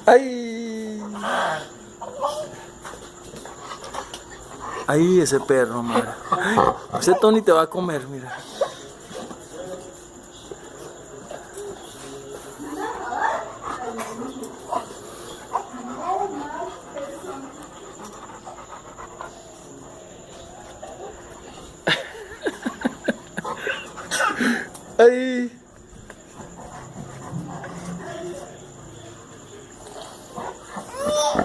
¡Ay! ¡Ay, ese perro, madre! Ese Tony te va a comer, mira. ¡Ay!